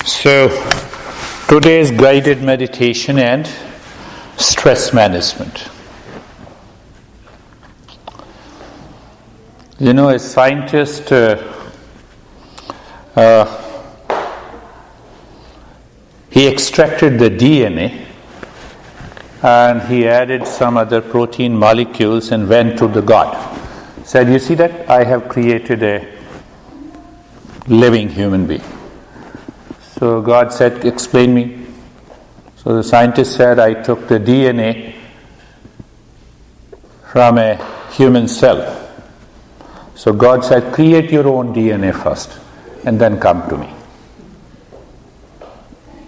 So, today's guided meditation and stress management. You know, a scientist he extracted the DNA and he added some other protein molecules and went to the God. Said, you see that? I have created a living human being. So God said, explain me. So the scientist said, I took the DNA from a human cell. So God said, create your own DNA first and then come to me.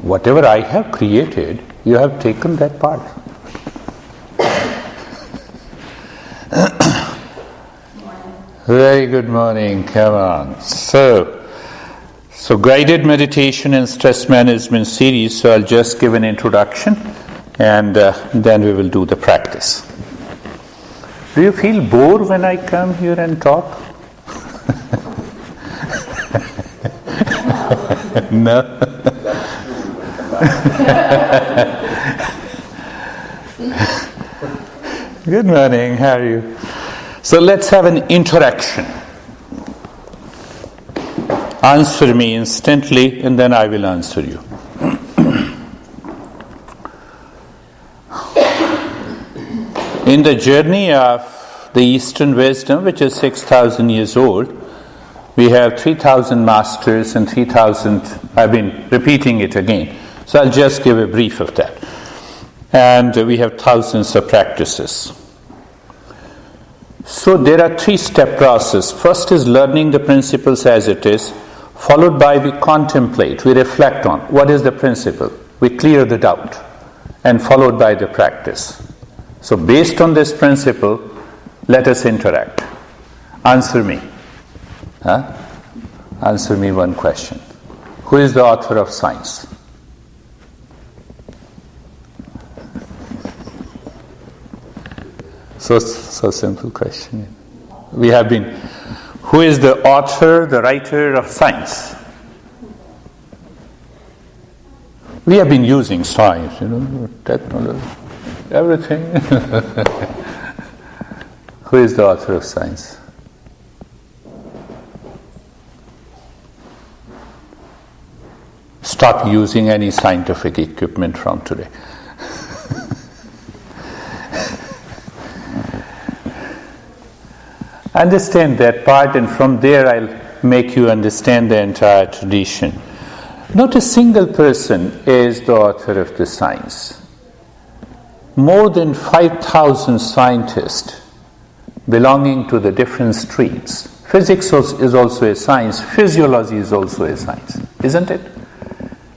Whatever I have created, you have taken that part. Very good morning, come on. So guided meditation and stress management series, so I'll just give an introduction and then we will do the practice. Do you feel bored when I come here and talk? No? Good morning, how are you? So let's have an interaction. Answer me instantly and then I will answer you. In the journey of the Easternwisdom, which is 6,000 years old, we have 3,000 masters and 3,000, I've been repeating it again. So I'll just give a brief of that. And we have thousands of practices. So there are 3-step process. First is learning the principles as it is, followed by we contemplate, we reflect on what is the principle, we clear the doubt, and followed by the practice. So based on this principle, let us interact. Answer me. Answer me one question. Who is the author of science? So simple question. We have been, who is the author, the writer of science? We have been using science, technology, everything. Who is the author of science? Stop using any scientific equipment from today. Understand that part, and from there I'll make you understand the entire tradition. Not a single person is the author of the science. More than 5,000 scientists belonging to the different streams. Physics is also a science. Physiology is also a science, isn't it?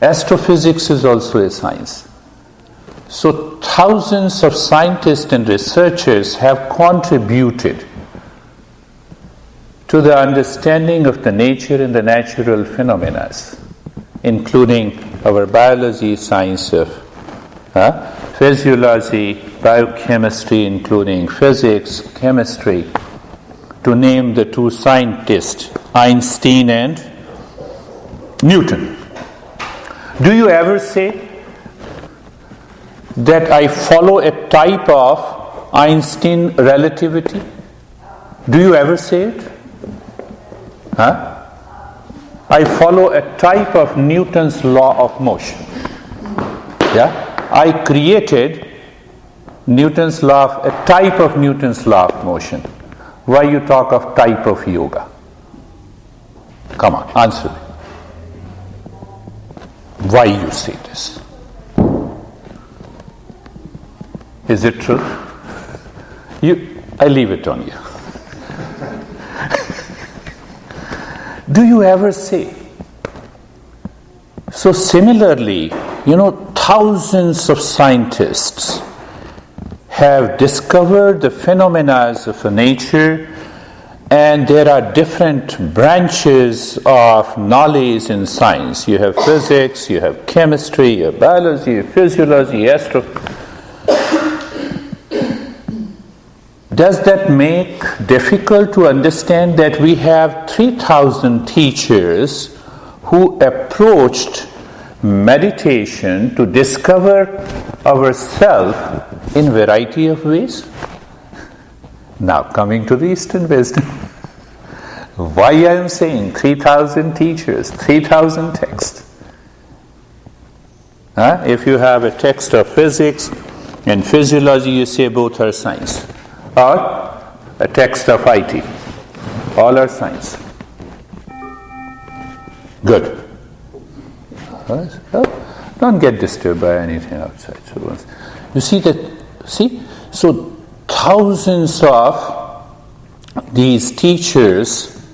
Astrophysics is also a science. So thousands of scientists and researchers have contributed to the understanding of the nature and the natural phenomena, including our biology, science of physiology, biochemistry, including physics, chemistry, to name the 2 scientists, Einstein and Newton. Do you ever say that I follow a type of Einstein relativity? Do you ever say it? I follow a type of Newton's law of motion. I created Newton's law, a type of Newton's law of motion. Why you talk of type of yoga? Come on, answer me. Why you say this? Is it true? I leave it on you. Do you ever say? So similarly, thousands of scientists have discovered the phenomena of nature, and there are different branches of knowledge in science. You have physics, you have chemistry, you have biology, you have physiology, Does that make difficult to understand that we have 3,000 teachers who approached meditation to discover ourselves in variety of ways. Now coming to the Eastern wisdom. Why I am saying 3,000 teachers, 3,000 texts. If you have a text of physics and physiology, you say both are science. Or a text of IT. All are science. Good. Don't get disturbed by anything outside. You see that? So thousands of these teachers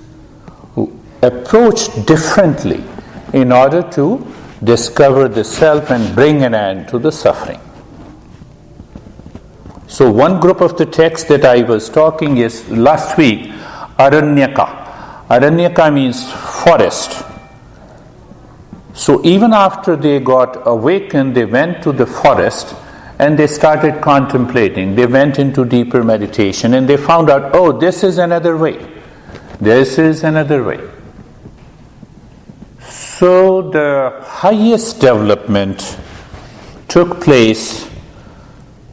who approach differently in order to discover the self and bring an end to the suffering. So one group of the texts that I was talking is last week, Aranyaka. Aranyaka means forest. So even after they got awakened, they went to the forest and they started contemplating. They went into deeper meditation and they found out, oh, this is another way. This is another way. So the highest development took place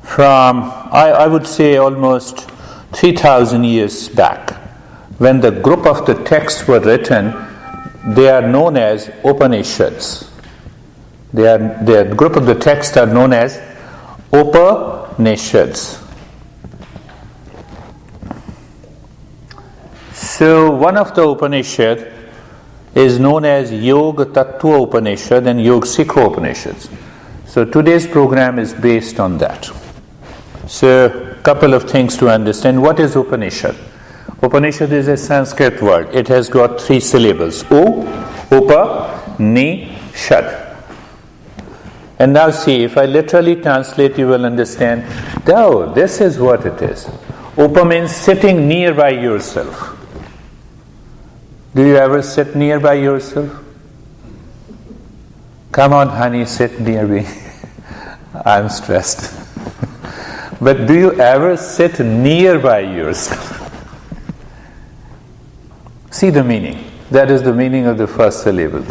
from, I would say, almost 3,000 years back. When the group of the texts were written, they are known as Upanishads. The group of the texts are known as Upanishads. So one of the Upanishads is known as Yoga Tattva Upanishad and Yoga Sikha Upanishads. So today's program is based on that. So a couple of things to understand. What is Upanishad? Upanishad is a Sanskrit word. It has got 3 syllables. Upa, Ni, Shad. And now see, if I literally translate, you will understand. Oh, this is what it is. Upa means sitting nearby yourself. Do you ever sit nearby yourself? Come on, honey, sit near me. I'm stressed. But do you ever sit nearby yourself? See the meaning. That is the meaning of the first syllable.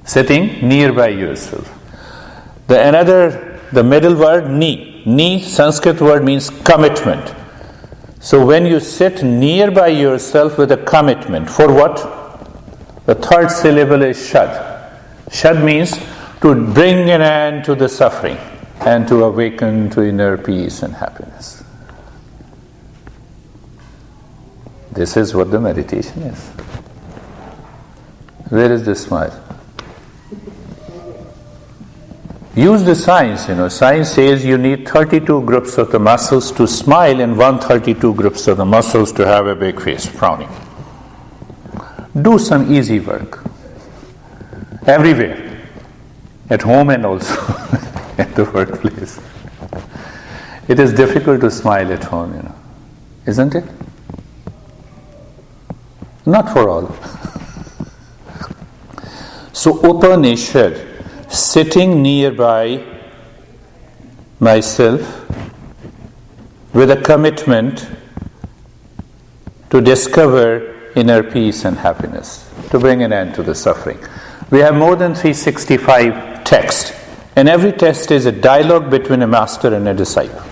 Sitting nearby yourself. The middle word, ni. Ni, Sanskrit word, means commitment. So when you sit nearby yourself with a commitment, for what? The third syllable is shad. Shad means to bring an end to the suffering and to awaken to inner peace and happiness. This is what the meditation is. Where is the smile? Use the science, Science says you need 32 groups of the muscles to smile and 132 groups of the muscles to have a big face, frowning. Do some easy work. Everywhere. At home and also at the workplace. It is difficult to smile at home, Isn't it? Not for all. So Upanishad, sitting nearby myself with a commitment to discover inner peace and happiness, to bring an end to the suffering. We have more than 365 texts, and every text is a dialogue between a master and a disciple.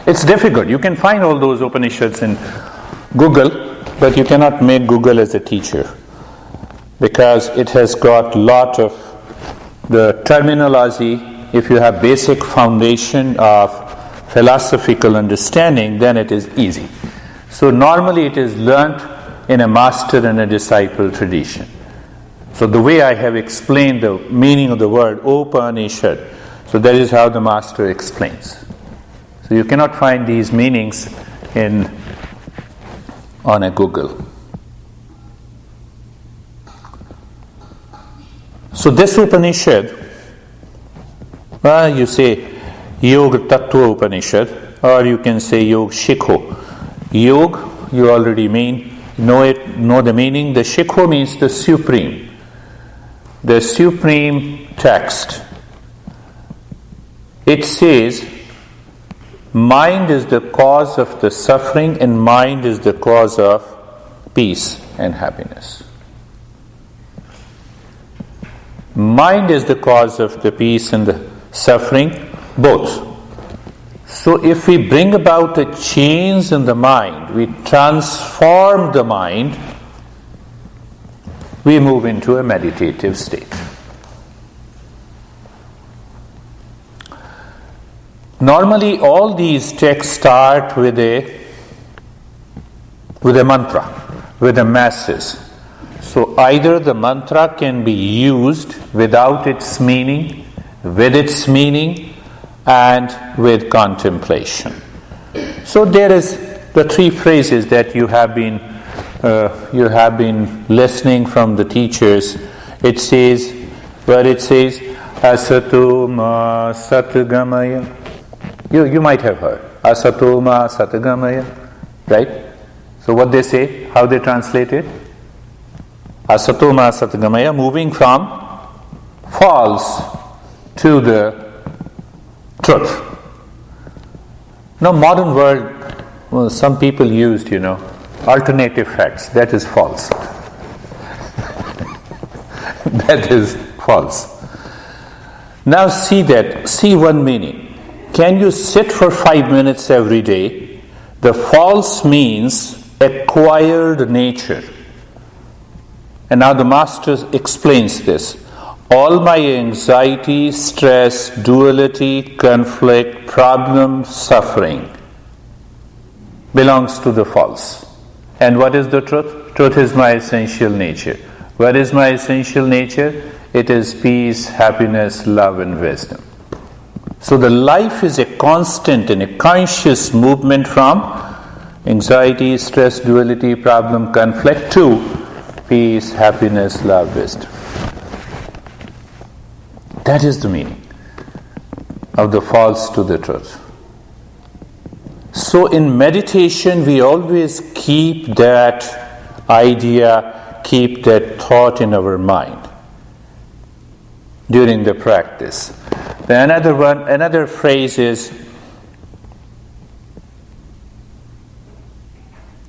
It's difficult. You can find all those Upanishads in Google, but you cannot make Google as a teacher, because it has got lot of the terminology. If you have basic foundation of philosophical understanding, then it is easy. So normally it is learnt in a master and a disciple tradition. So the way I have explained the meaning of the word Upanishad, so that is how the master explains. So you cannot find these meanings on a Google. So this Upanishad, you say Yoga Tattva Upanishad, or you can say Yoga Sikha. Yoga, you already know the meaning. The Sikha means the supreme text. It says, mind is the cause of the suffering and mind is the cause of peace and happiness. Mind is the cause of the peace and the suffering, both. So if we bring about a change in the mind, we transform the mind, we move into a meditative state. Normally all these texts start with a mantra, with a message. So either the mantra can be used without its meaning, with its meaning, and with contemplation. So there is the three phrases that you have been listening from the teachers. It says, Asato ma satgamaya. You might have heard Asato ma satgamaya, right? So what they say, how they translate it? Asato ma satgamaya, moving from false to the truth. Now modern world, some people used, alternative facts. That is false. That is false. Now see one meaning. Can you sit for 5 minutes every day? The false means acquired nature. And now the Master explains this. All my anxiety, stress, duality, conflict, problem, suffering belongs to the false. And what is the truth? Truth is my essential nature. What is my essential nature? It is peace, happiness, love, and wisdom. So the life is a constant and a conscious movement from anxiety, stress, duality, problem, conflict to peace, happiness, love, wisdom. That is the meaning of the false to the truth. So in meditation, we always keep that idea, keep that thought in our mind during the practice. Then another phrase is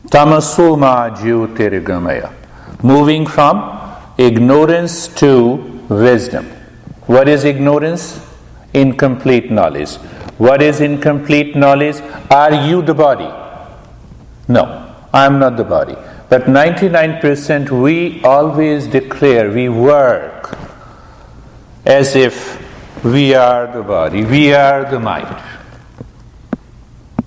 Tamasoma Jyotirgamaya, moving from ignorance to wisdom. What is ignorance? Incomplete knowledge. What is incomplete knowledge? Are you the body? No, I am not the body. But 99% we always declare, we work as if we are the body, we are the mind.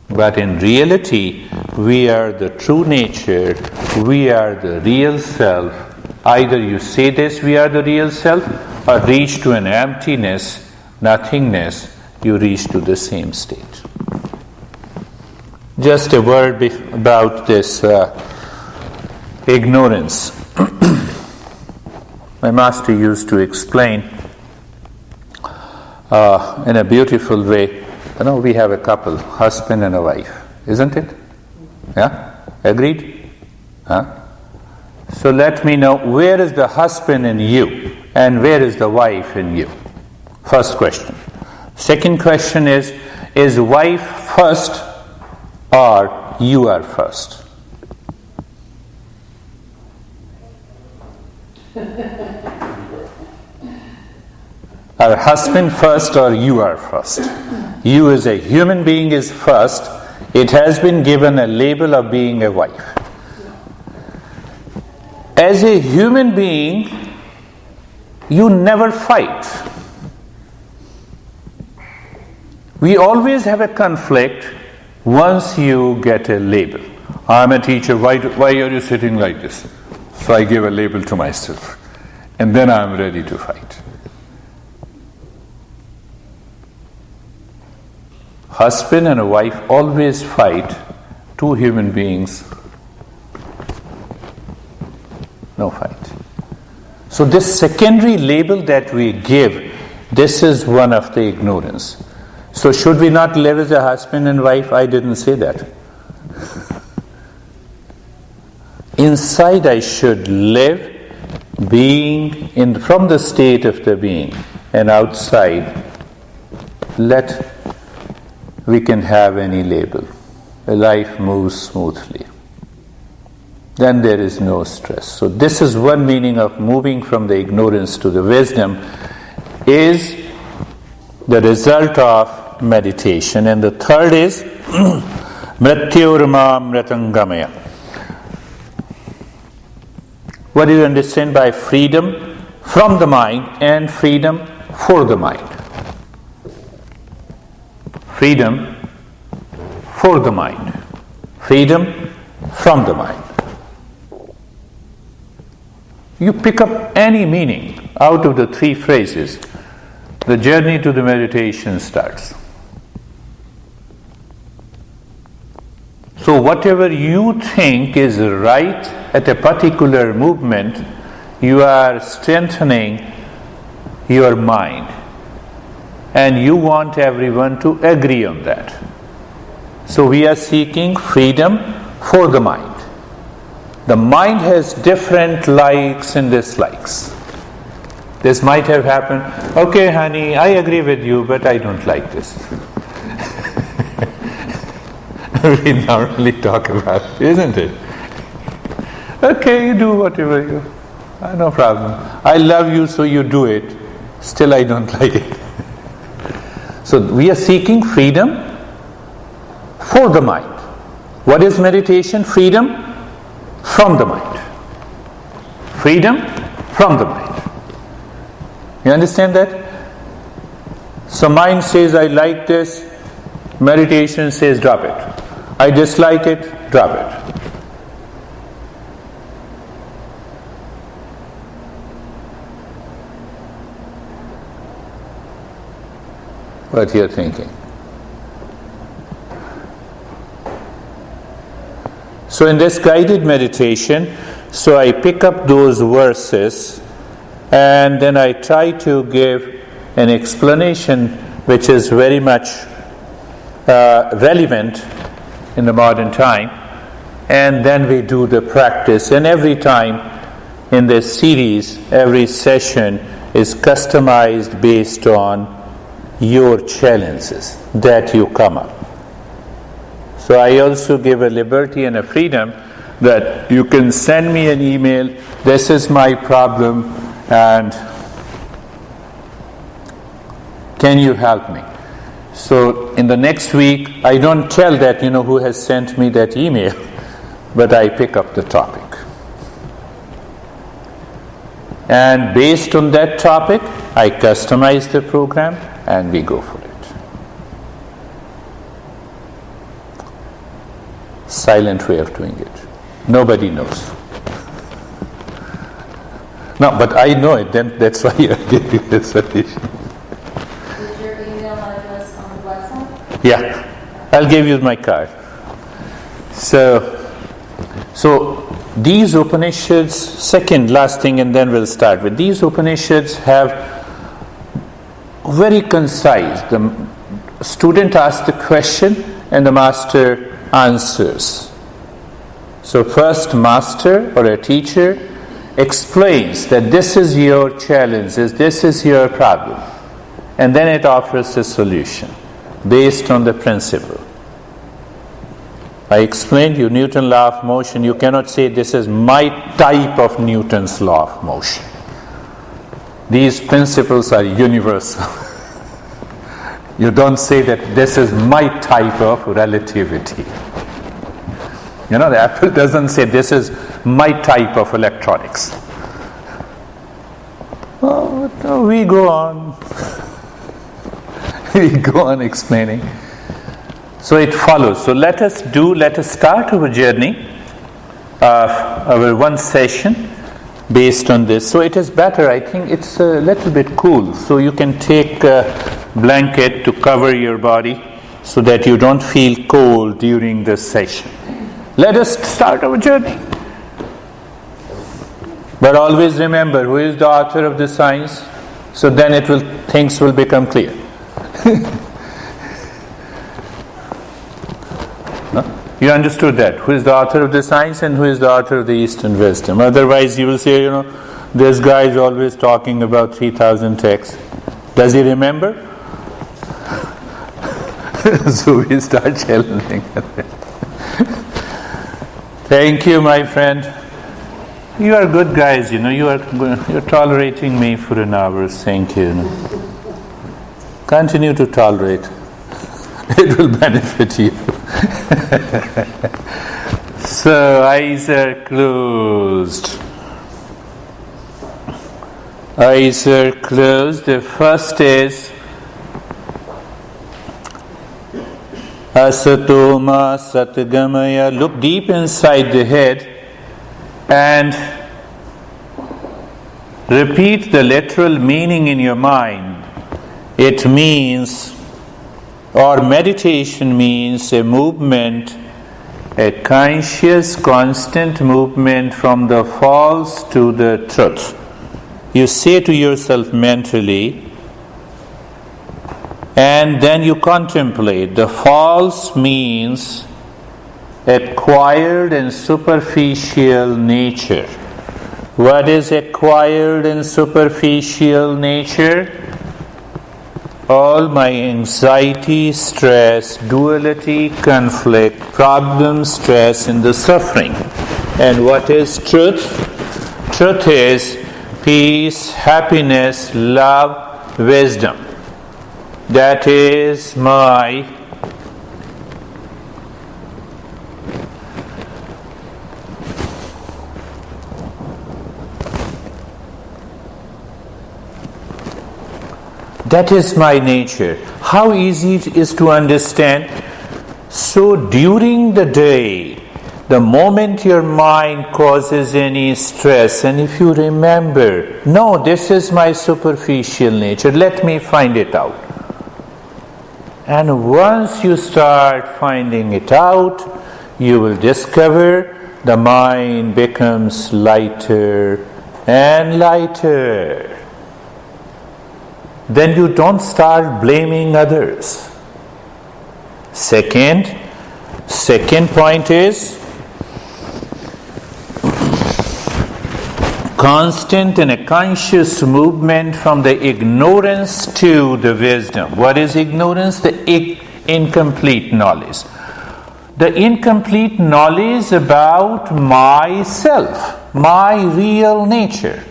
But in reality, we are the true nature, we are the real self. Either you say this, we are the real self, or reach to an emptiness, nothingness, you reach to the same state. Just a word about this ignorance. My master used to explain in a beautiful way. We have a couple, husband and a wife, isn't it? Yeah? Agreed? Huh? So let me know, where is the husband in you and where is the wife in you? First question. Second question is wife first or you are first? Are husband first or you are first? You as a human being is first. It has been given a label of being a wife. As a human being, you never fight. We always have a conflict once you get a label. I'm a teacher, why are you sitting like this? So I give a label to myself. And then I'm ready to fight. Husband and a wife always fight. Two human beings, no fight. So this secondary label that we give, this is one of the ignorance. So should we not live as a husband and wife? I didn't say that. Inside I should live being from the state of the being, and outside let we can have any label. Life moves smoothly. then there is no stress. So this is one meaning of moving from the ignorance to the wisdom, is the result of meditation. And the third is mrityorma mritangamaya. What do you understand by freedom from the mind and freedom for the mind? Freedom for the mind. Freedom from the mind. You pick up any meaning out of the three phrases, the journey to the meditation starts. So whatever you think is right at a particular movement, you are strengthening your mind. And you want everyone to agree on that. So we are seeking freedom for the mind. The mind has different likes and dislikes. This might have happened, okay honey, I agree with you, but I don't like this. We normally talk about it, isn't it? Okay, you do whatever you, no problem. I love you, so you do it. Still I don't like it. So we are seeking freedom for the mind. What is meditation? Freedom from the mind. Freedom from the mind. You understand that? So mind says, I like this. Meditation says, drop it. I dislike it, drop it. What you're thinking. So in this guided meditation, so I pick up those verses and then I try to give an explanation which is very much relevant in the modern time, and then we do the practice. And every time in this series, every session is customized based on your challenges that you come up. So I also give a liberty and a freedom that you can send me an email, this is my problem and can you help me? So in the next week, I don't tell that, who has sent me that email, but I pick up the topic. And based on that topic, I customize the program and we go for it. Silent way of doing it. Nobody knows. No, but I know it, then that's why I gave you the solution. Is your email address on the website? Yeah, I'll give you my card. So these Upanishads, second last thing and then we'll start with. These Upanishads have very concise. The student asks the question and the master answers. So first master or a teacher explains that this is your challenge, this is your problem, and then it offers a solution based on the principle. I explained you Newton's law of motion. You cannot say this is my type of Newton's law of motion. These principles are universal. You don't say that this is my type of relativity. The Apple doesn't say this is my type of electronics. Oh, no, we go on. We go on explaining. So it follows. So let us start our journey, our one session based on this. So it is better, I think it's a little bit cool. So you can take a blanket to cover your body so that you don't feel cold during this session. Let us start our journey. But always remember, who is the author of the science? So then things will become clear. You understood that? Who is the author of the science and who is the author of the Easternwisdom? Otherwise you will say, this guy is always talking about 3,000 texts. Does he remember? So we start challenging. Thank you, my friend. You are good guys, you're tolerating me for an hour. Thank you. Continue to tolerate. It will benefit you. So, eyes are closed. Eyes are closed. The first is Asatoma Satgamaya. Look deep inside the head and repeat the literal meaning in your mind. It means, or meditation means, a movement, a conscious, constant movement from the false to the truth. You say to yourself mentally, and then you contemplate. The false means acquired and superficial nature. What is acquired and superficial nature? All my anxiety, stress, duality, conflict, problem, stress, and the suffering. And what is truth? Truth is peace, happiness, love, wisdom. That is my nature. How easy it is to understand. So during the day, the moment your mind causes any stress, and if you remember, no, this is my superficial nature, let me find it out. And once you start finding it out, you will discover the mind becomes lighter and lighter. Then you don't start blaming others. Second point is constant and a conscious movement from the ignorance to the wisdom. What is ignorance? The incomplete knowledge. The incomplete knowledge about myself, my real nature.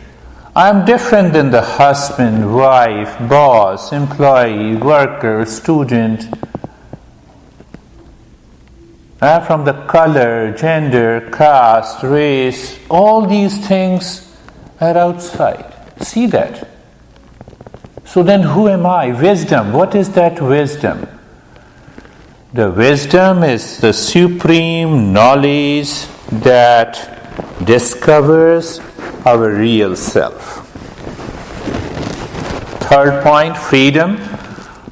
I am different than the husband, wife, boss, employee, worker, student. From the color, gender, caste, race, all these things are outside. See that. So then who am I? Wisdom. What is that wisdom? The wisdom is the supreme knowledge that discovers our real self. Third point, freedom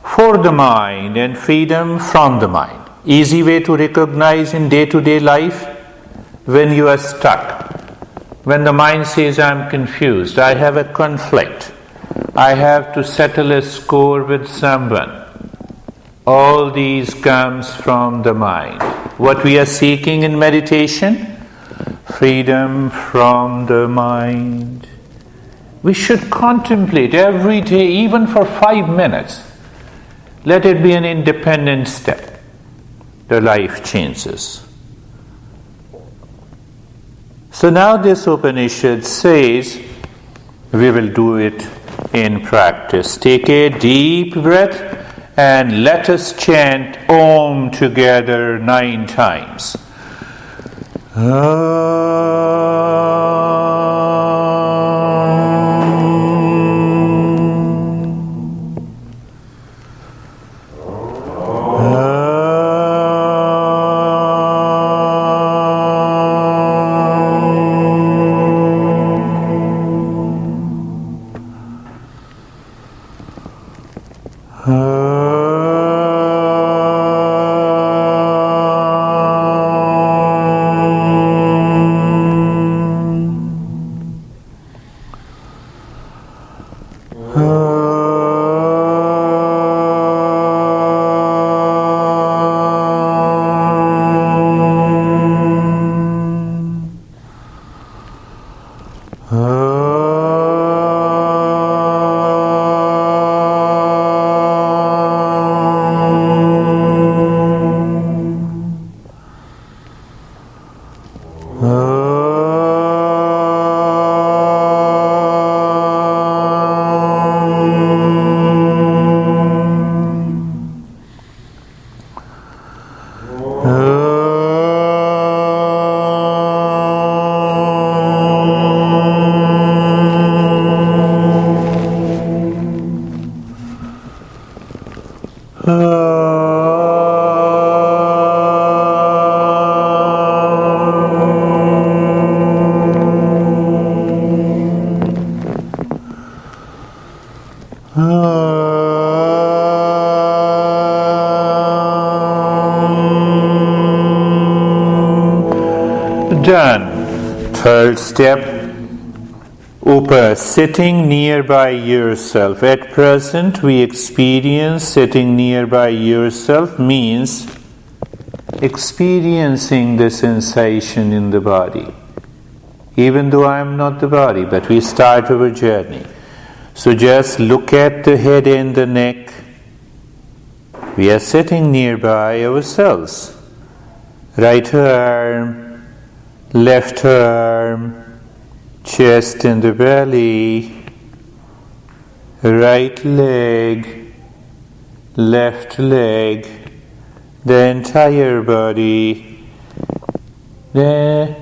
for the mind and freedom from the mind. Easy way to recognize in day-to-day life when you are stuck. When the mind says, I'm confused, I have a conflict, I have to settle a score with someone. All these comes from the mind. What we are seeking in meditation? Freedom from the mind. We should contemplate every day, even for 5 minutes. Let it be an independent step. The life changes. So now this Upanishad says, we will do it in practice. Take a deep breath and let us chant Om together 9 times. Done. Third step. Sitting nearby yourself. At present, we experience sitting nearby yourself means experiencing the sensation in the body. Even though I am not the body, but we start our journey. So just look at the head and the neck. We are sitting nearby ourselves. Right arm, left arm, chest and the belly, right leg, left leg, the entire body, the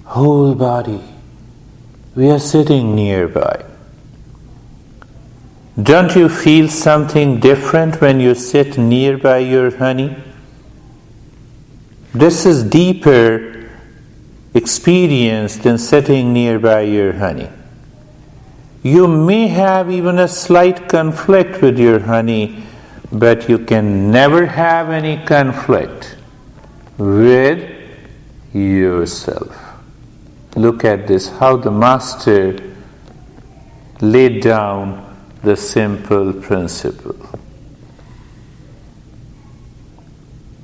whole body. We are sitting nearby. Don't you feel something different when you sit nearby your honey? This is deeper experience than sitting nearby your honey. You may have even a slight conflict with your honey, but you can never have any conflict with yourself. Look at this, how the Master laid down the simple principle.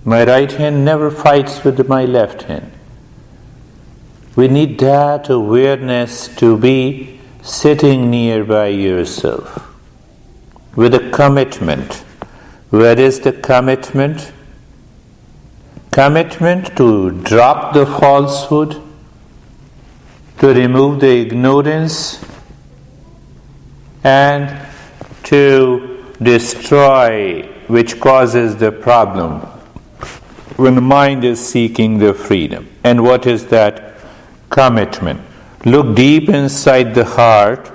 My right hand never fights with my left hand. We need that awareness to be sitting nearby yourself with a commitment. Where is the commitment? Commitment to drop the falsehood, to remove the ignorance, and to destroy which causes the problem when the mind is seeking the freedom. And what is that? Commitment. Look deep inside the heart,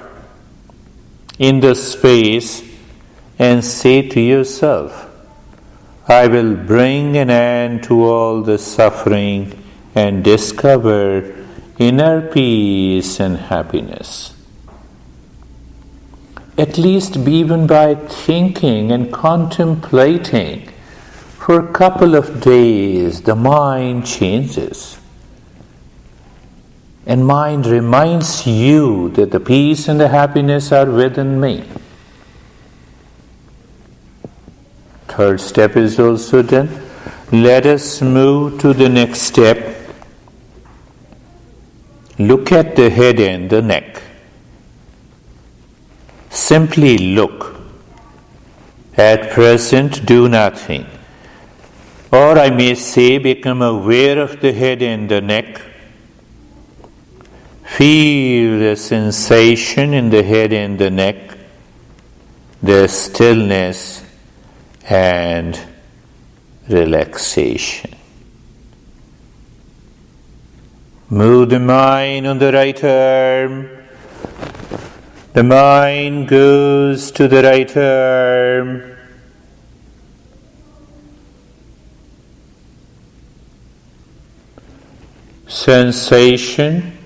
in the space, and say to yourself, I will bring an end to all the suffering and discover inner peace and happiness. At least even by thinking and contemplating for a couple of days, the mind changes. And mind reminds you that the peace and the happiness are within me. Third step is also done. Let us move to the next step. Look at the head and the neck. Simply look. At present, do nothing. Or I may say, become aware of the head and the neck. Feel the sensation in the head and the neck, the stillness and relaxation. Move the mind on the right arm. The mind goes to the right arm. Sensation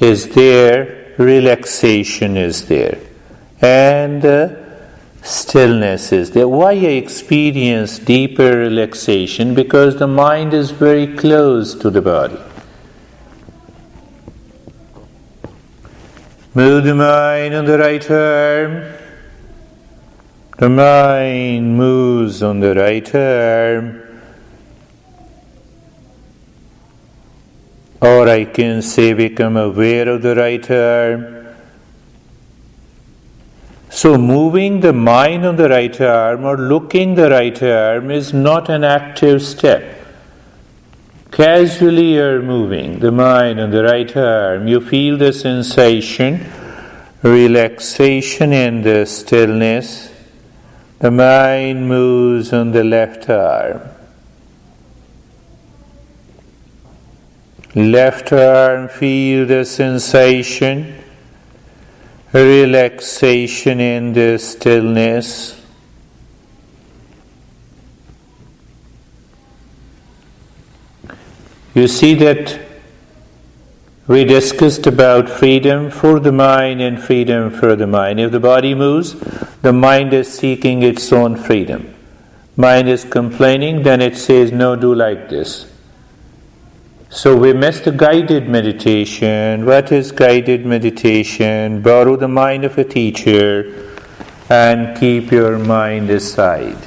is there, relaxation is there, and stillness is there. Why I experience deeper relaxation? Because the mind is very close to the body. Move the mind on the right arm. The mind moves on the right arm. Or I can say, become aware of the right arm. So moving the mind on the right arm or looking the right arm is not an active step. Casually you're moving the mind on the right arm. You feel the sensation, relaxation and the stillness. The mind moves on the left arm. Left arm, feel the sensation, relaxation and the stillness. You see that We discussed about freedom for the mind and freedom for the mind. If the body moves, the mind is seeking its own freedom. Mind is complaining, then it says, no, do like this. So we missed the guided meditation. What is guided meditation? Borrow the mind of a teacher and keep your mind aside.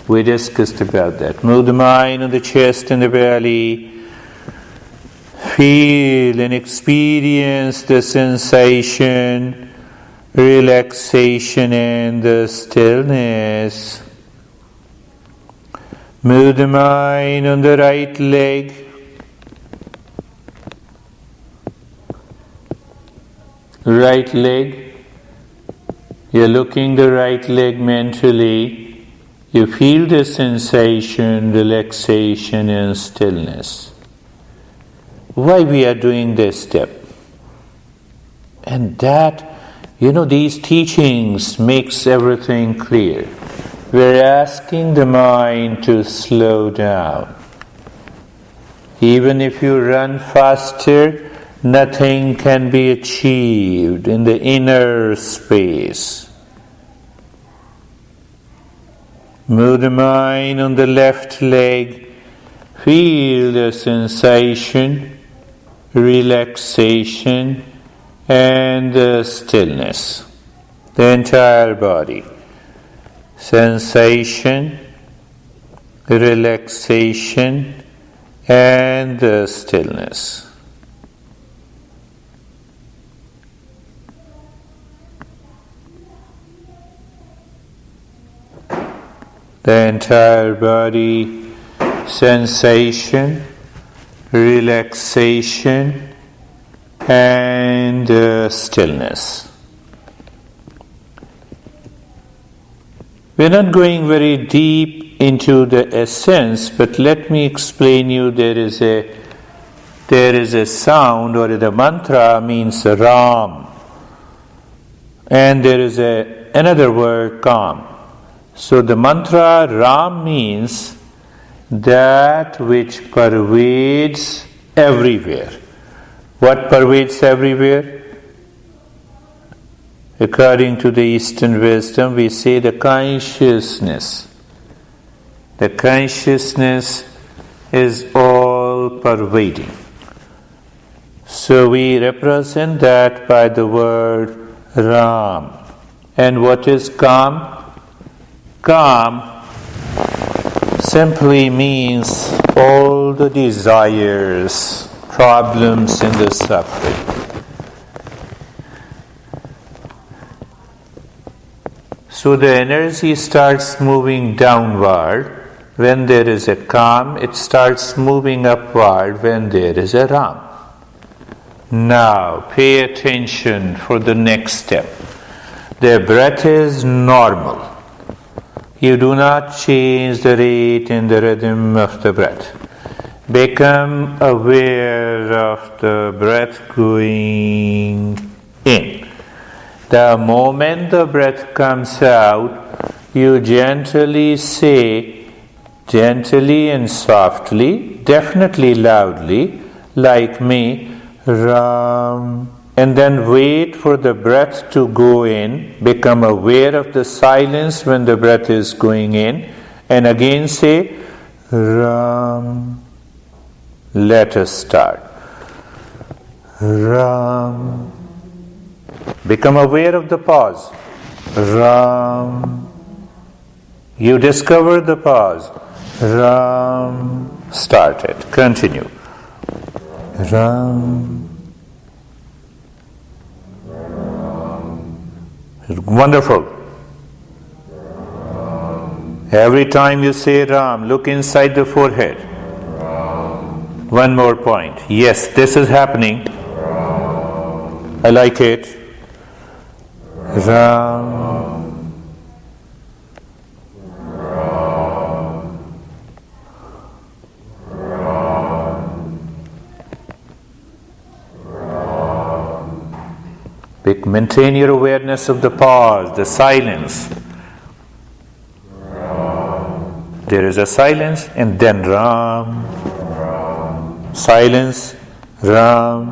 We discussed about that. Move the mind on the chest and the belly. Feel and experience the sensation, relaxation and the stillness. Move the mind on the right leg. Right leg. You're looking the right leg mentally. You feel the sensation, relaxation and stillness. Why we are doing this step? And that, these teachings makes everything clear. We're asking the mind to slow down. Even if you run faster, nothing can be achieved in the inner space. Move the mind on the left leg. Feel the sensation, relaxation and the stillness. The entire body. Sensation, relaxation and the stillness. The entire body, sensation, relaxation and stillness. We're not going very deep into the essence, but let me explain you. There is a sound, or the mantra means Ram, and there is another word, calm. So the mantra Ram means that which pervades everywhere. What pervades everywhere? According to the Eastern wisdom, we say the consciousness. The consciousness is all pervading. So we represent that by the word Ram. And what is calm? Calm simply means all the desires, problems and the suffering. So the energy starts moving downward when there is a calm, it starts moving upward when there is a Ram. Now pay attention for the next step. The breath is normal. You do not change the rate and the rhythm of the breath. Become aware of the breath going in. The moment the breath comes out, you gently say, gently and softly, definitely loudly, like me, Ram. And then wait for the breath to go in. Become aware of the silence when the breath is going in. And again say, Ram. Let us start. Ram. Become aware of the pause. Ram. You discover the pause. Ram. Start it. Continue. Ram. Wonderful. Every time you say Ram, look inside the forehead. One more point. Yes, this is happening. I like it. Ram. Maintain your awareness of the pause, the silence. There is a silence and then Ram. Silence, Ram.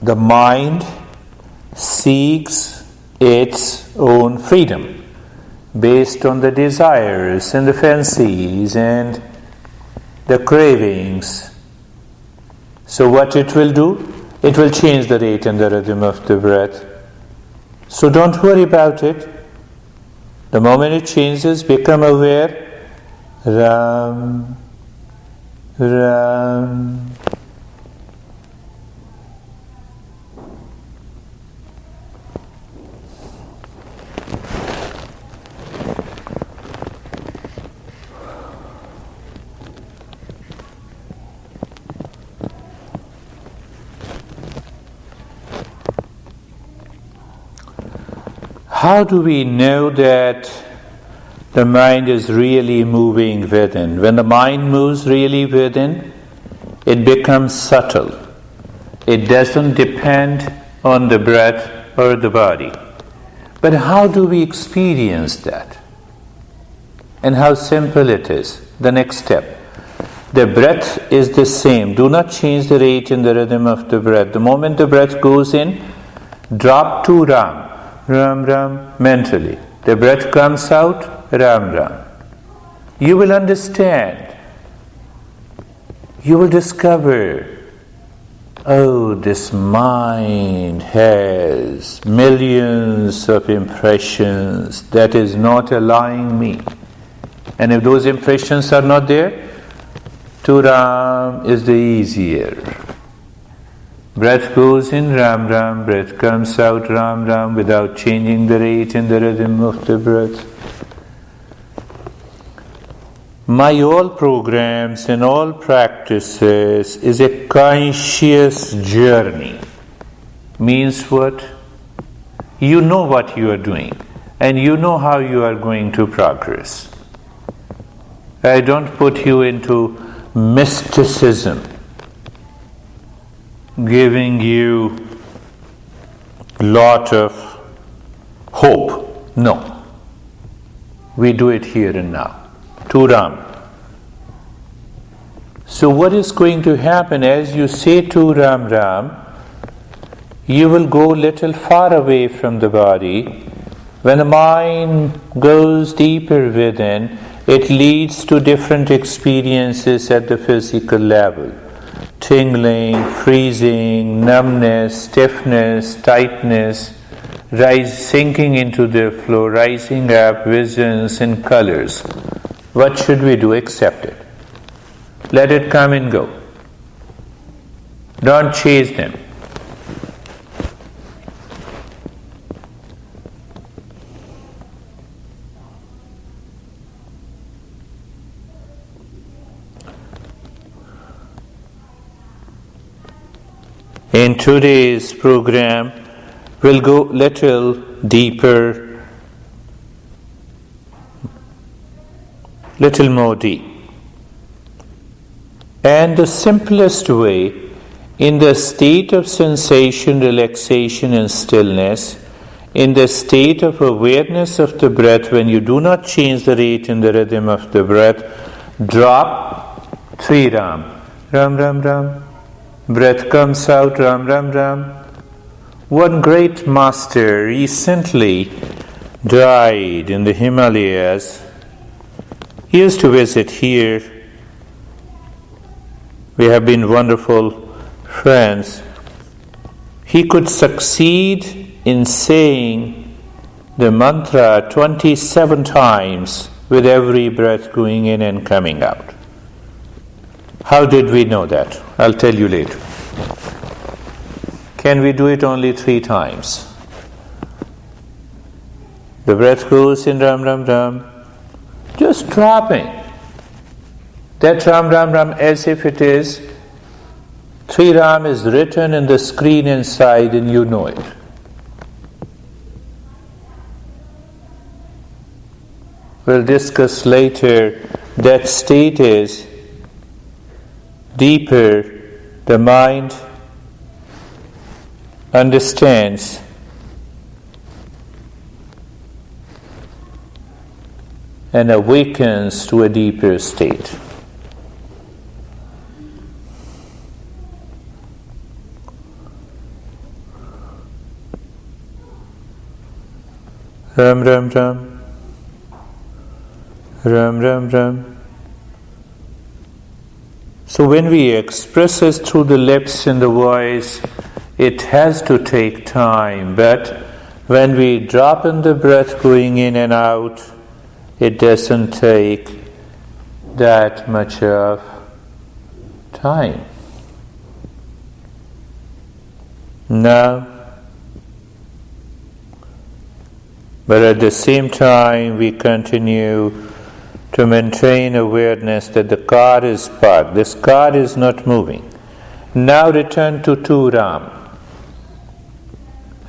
the mind seeks its own freedom based on the desires and the fancies and the cravings. So what it will do? It will change the rate and the rhythm of the breath. So don't worry about it. The moment it changes, become aware. Ram, Ram. How do we know that the mind is really moving within? When the mind moves really within, it becomes subtle. It doesn't depend on the breath or the body. But how do we experience that? And how simple it is. The next step. The breath is the same. Do not change the rate and the rhythm of the breath. The moment the breath goes in, drop to Ram. Ram Ram mentally. The breath comes out, Ram Ram. You will understand. You will discover, oh, this mind has millions of impressions that is not allowing me. And if those impressions are not there, to Ram is the easier. Breath goes in, Ram Ram, breath comes out, Ram Ram, without changing the rate and the rhythm of the breath. My all programs and all practices is a conscious journey. Means what? You know what you are doing and you know how you are going to progress. I don't put you into mysticism, giving you lot of hope. No. We do it here and now. To Ram. So what is going to happen as you say to Ram Ram, you will go little far away from the body. When the mind goes deeper within, it leads to different experiences at the physical level. Tingling, freezing, numbness, stiffness, tightness, sinking into the floor, rising up, visions and colors. What should we do? Accept it. Let it come and go. Don't chase them. In today's program, we'll go little deeper, little more deep. And the simplest way, in the state of sensation, relaxation and stillness, in the state of awareness of the breath, when you do not change the rate and the rhythm of the breath, drop 3 Ram. Ram, Ram, Ram. Breath comes out, Ram, Ram, Ram. One great master recently died in the Himalayas. He used to visit here. We have been wonderful friends. He could succeed in saying the mantra 27 times with every breath going in and coming out. How did we know that? I'll tell you later. Can we do it only 3 times? The breath goes in, Ram, Ram, Ram. Just dropping that Ram, Ram, Ram as if it is 3 Ram is written in the screen inside and you know it. We'll discuss later. That state is deeper. The mind understands and awakens to a deeper state. Ram Ram Ram. Ram Ram Ram. So when we express it through the lips and the voice, it has to take time, but when we drop in the breath going in and out, it doesn't take that much of time. Now, but at the same time we continue to maintain awareness that the car is parked. This car is not moving. Now return to 2 Ram.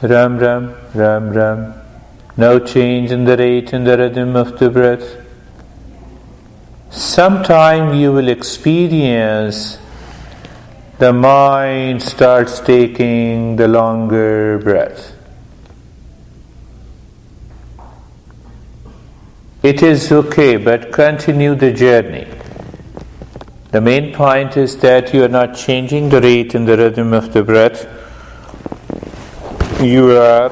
Ram Ram, Ram Ram. No change in the rate and the rhythm of the breath. Sometime you will experience the mind starts taking the longer breath. It is okay, but continue the journey. The main point is that you are not changing the rate and the rhythm of the breath. You are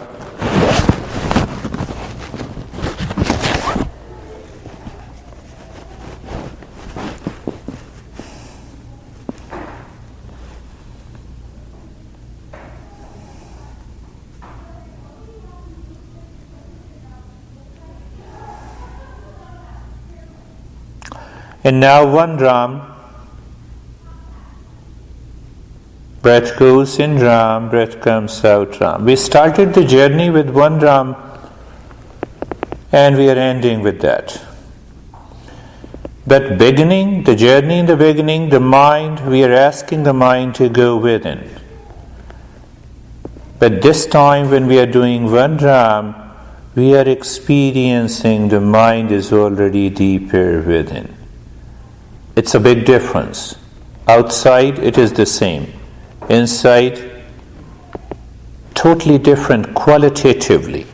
and now 1 Ram. Breath goes in Ram, breath comes out Ram. We started the journey with 1 Ram and we are ending with that. But beginning, the journey in the beginning, the mind, we are asking the mind to go within. But this time when we are doing 1 Ram, we are experiencing the mind is already deeper within. It's a big difference. Outside it is the same. Inside, totally different qualitatively.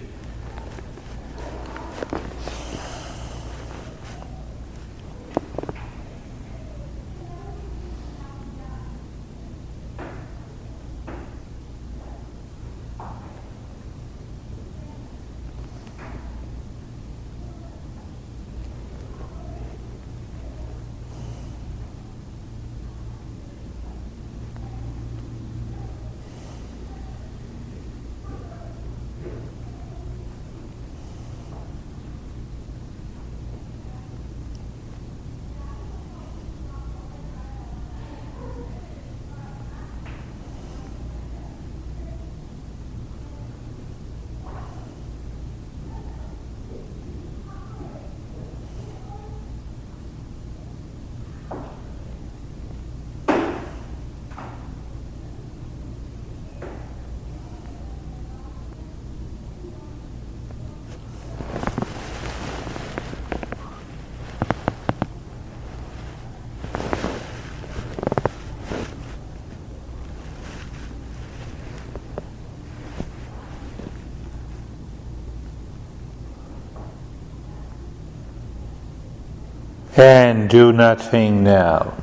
And do nothing now.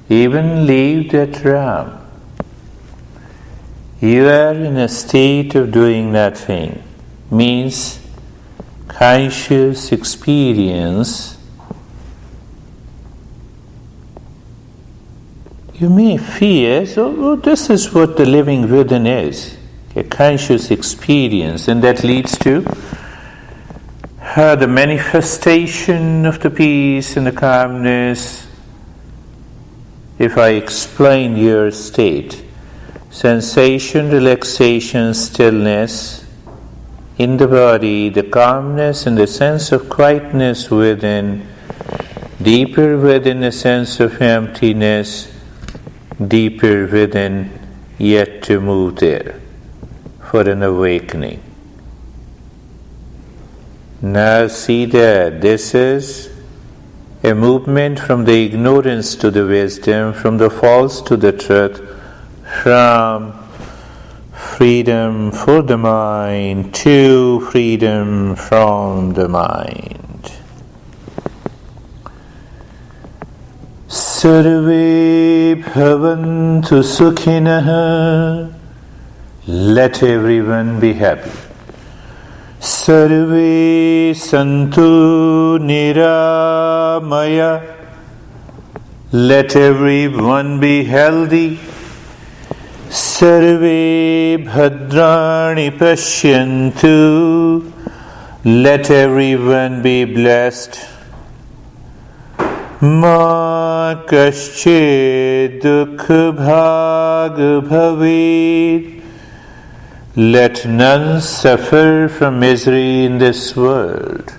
Even leave that Ram. You are in a state of doing nothing. Means conscious experience. You may feel, oh, this is what the living within is. A conscious experience, and that leads to the manifestation of the peace and the calmness. If I explain your state, sensation, relaxation, stillness in the body, the calmness and the sense of quietness within, deeper within a sense of emptiness, deeper within, yet to move there for an awakening. Now see that this is a movement from the ignorance to the wisdom, from the false to the truth, from freedom for the mind to freedom from the mind. Sarve bhavantu sukhinah. Let everyone be happy. Sarve santu niramaya. Let everyone be healthy. Sarve bhadrani pashyantu. Let everyone be blessed. Ma kaschid dukha bhag bhaved. Let none suffer from misery in this world.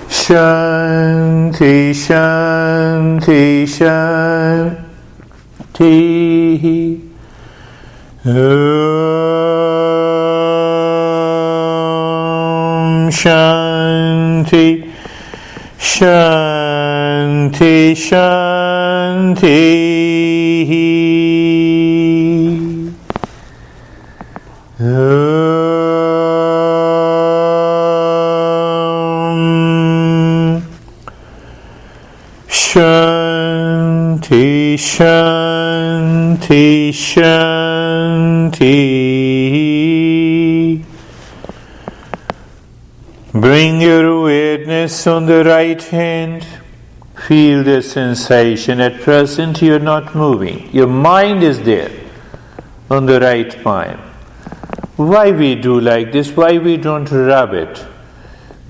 Shanti, Shanti, Shanti. Shanti, Shanti, Shanti. Shanti, Shanti, Shanti. Bring your awareness on the right hand. Feel the sensation. At present you are not moving. Your mind is there on the right palm. Why we do like this? Why we don't rub it?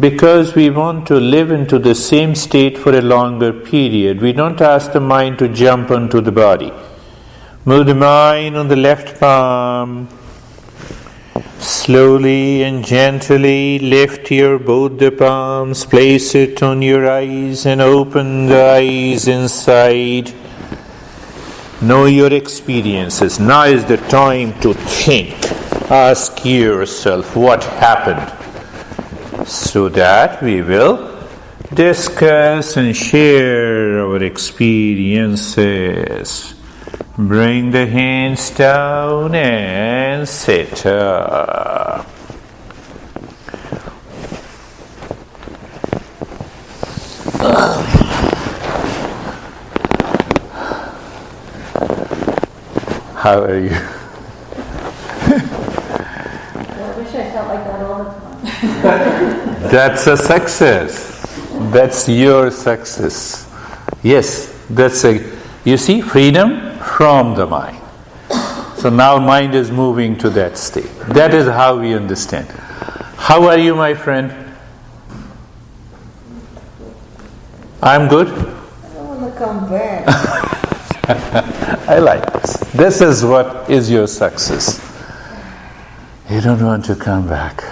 Because we want to live into the same state for a longer period. We don't ask the mind to jump onto the body. Move the mind on the left palm. Slowly and gently lift your both the palms, place it on your eyes and open the eyes inside. Know your experiences. Now is the time to think. Ask yourself what happened, so that we will discuss and share our experiences. Bring the hands down and sit up. How are you? I wish I felt like that all the time. That's a success. That's your success. Yes, that's a, you see, freedom from the mind. So now mind is moving to that state. That is how we understand. How are you, my friend? I'm good? I don't want to come back. I like this. This is what is your success. You don't want to come back.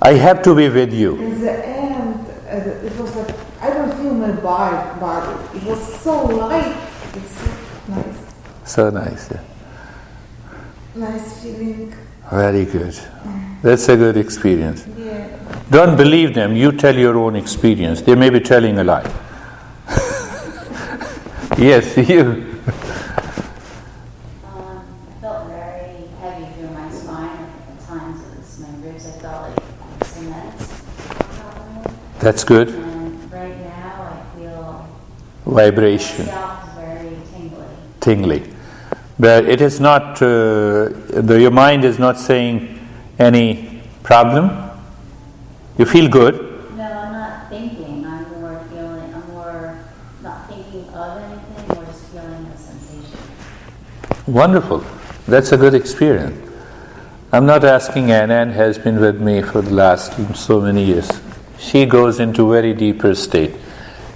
I have to be with you. In the end, it was like, I don't feel my body. It was so light. It's so nice. So nice, yeah. Nice feeling. Very good. That's a good experience. Yeah. Don't believe them. You tell your own experience. They may be telling a lie. Yes, you. I felt very heavy through my spine. At times it was my ribs. I felt like cement. That's good. And right now I feel Vibration. my scalp is very tingly. Tingly. But it is not, your mind is not saying any problem. You feel good. No, I'm not thinking. I'm more not thinking of anything, more just feeling the sensation. Wonderful. That's a good experience. I'm not asking Anne. Anne has been with me for the last so many years. She goes into very deeper state.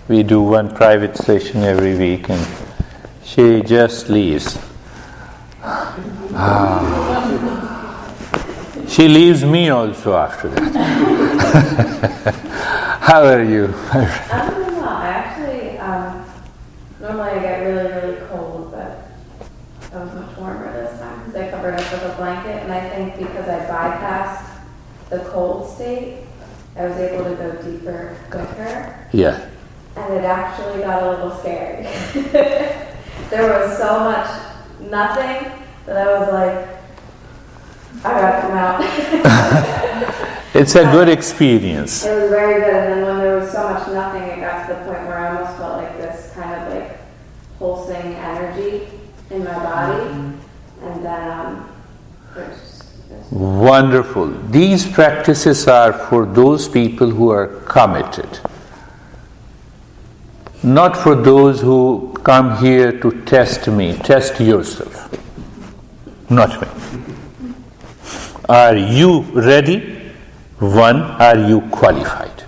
We do one private session every week and she just leaves. She leaves me also after that. How are you? I'm doing well. I actually, normally I get really, really cold, but I was much warmer this time because I covered up with a blanket, and I think because I bypassed the cold state, I was able to go deeper quicker. Yeah. And it actually got a little scary. There was so much nothing that I was like, I gotta come out. It's a good experience. It was very good, and then when there was so much nothing, it got to the point where I almost felt like this kind of like pulsing energy in my body, and then Wonderful. These practices are for those people who are committed, not for those who come here to test me. Test yourself, not me. Are you ready? One, are you qualified?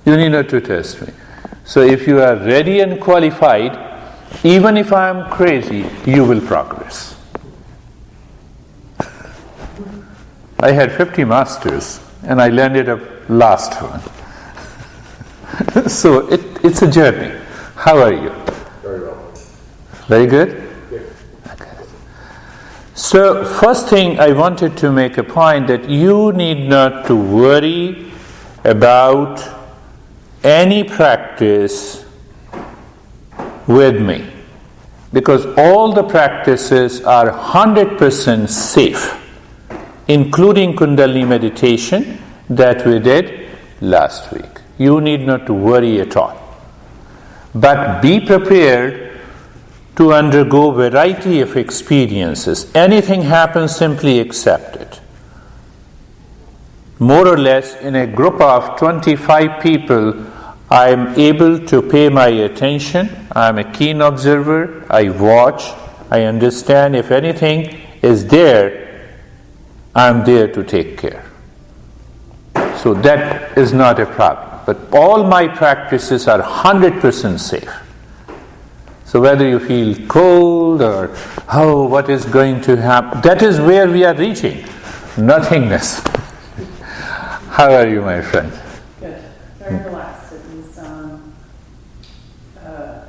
You need not to test me. So if you are ready and qualified, even if I am crazy, you will progress. I had 50 masters and I landed up last one. So it's a journey. How are you? Very well. Very good? Okay. So first thing I wanted to make a point that you need not to worry about any practice with me, because all the practices are 100% safe, including Kundalini meditation that we did last week. You need not to worry at all. But be prepared to undergo variety of experiences. Anything happens, simply accept it. More or less, in a group of 25 people, I am able to pay my attention. I am a keen observer. I watch. I understand. If anything is there, I am there to take care. So that is not a problem. But all my practices are 100% safe. So whether you feel cold or, what is going to happen, that is where we are reaching. Nothingness. How are you, my friend? Good. Very relaxed. It was,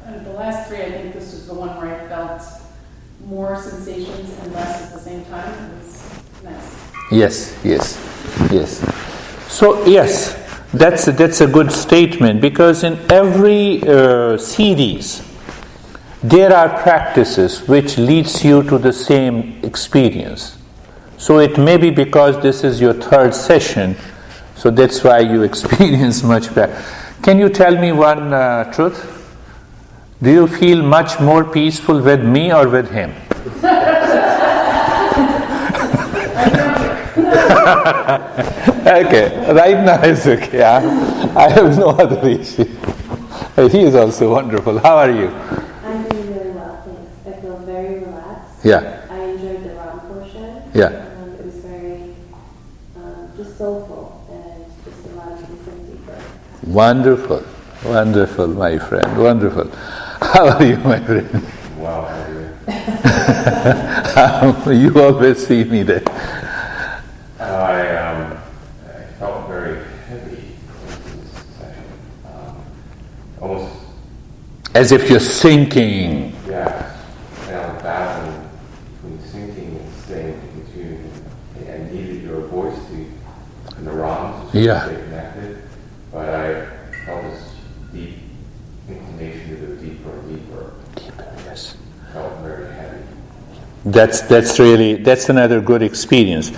and the last three, I think this was the one where I felt more sensations and less at the same time. It was nice. Yes. So yes, that's a good statement, because in every series there are practices which leads you to the same experience. So it may be because this is your third session, so that's why you experience much better. Can you tell me one truth? Do you feel much more peaceful with me or with him? Okay, right now it's okay. I have no other issue. He is also wonderful. How are you? I'm doing really well, thanks. I feel very relaxed. Yeah. I enjoyed the round portion. Yeah. It was very just soulful and just a lot of listening deeper. Wonderful, my friend. Wonderful. How are you, my friend? Wow, how are you? You always see me there. I felt very heavy in this session. Almost. As if you're sinking. Yeah. And I was battling between sinking and staying in tune. I needed your voice and the ROMs to stay connected. But I felt this deep inclination to go deeper and deeper. Deeper, yes. Felt very heavy. That's another good experience.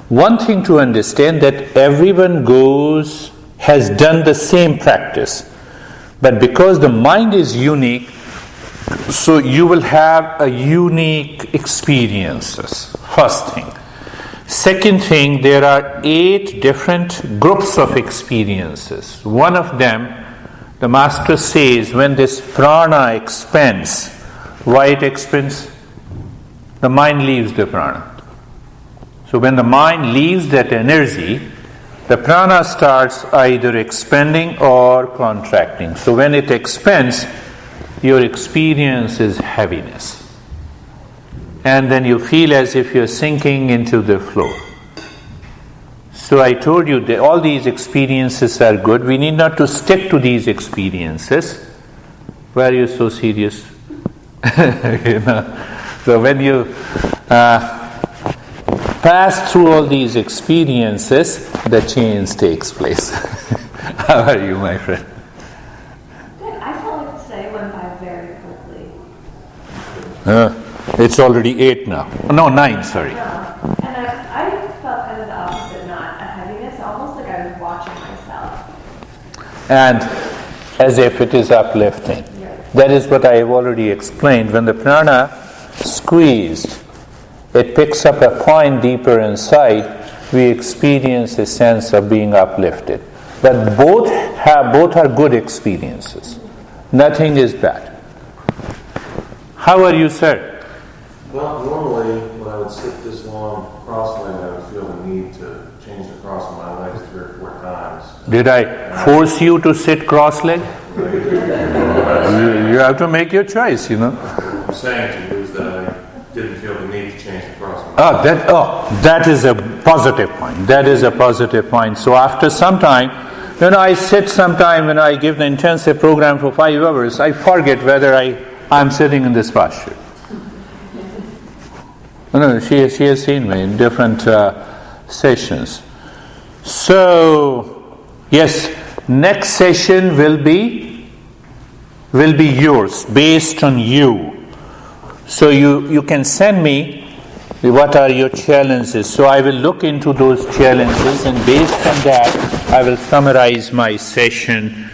One thing to understand, that everyone has done the same practice, but because the mind is unique, so you will have a unique experiences. First thing. Second thing, there are 8 different groups of experiences. One of them, the master says, when this prana expands, why it expands? The mind leaves the prana. So when the mind leaves that energy, the prana starts either expanding or contracting. So when it expands, your experience is heaviness. And then you feel as if you're sinking into the floor. So I told you that all these experiences are good. We need not to stick to these experiences. Why are you so serious? So when you pass through all these experiences, the change takes place. How are you, my friend? Good. I felt like today went by very quickly. It's already 8 now. No, 9, sorry. Yeah. And I felt kind of the opposite. almost like I was watching myself. And as if it is uplifting. That is what I have already explained. When the prana squeezed, it picks up a point deeper inside, we experience a sense of being uplifted. But both are good experiences. Nothing is bad. How are you, sir? Well, normally when I would sit this long cross-legged, I would feel the need to change the cross of my legs 3 or 4 times. Did I force you to sit cross-legged? You have to make your choice, What I'm saying to you is that I didn't feel the need to change the cross of my legs. That is a positive point. That is a positive point. So after some time, I sit sometime when I give the intensive program for 5 hours, I forget whether I'm sitting in this posture. No, she has seen me in different sessions. So, yes, next session will be yours, based on you. So you can send me what are your challenges. So I will look into those challenges, and based on that, I will summarize my session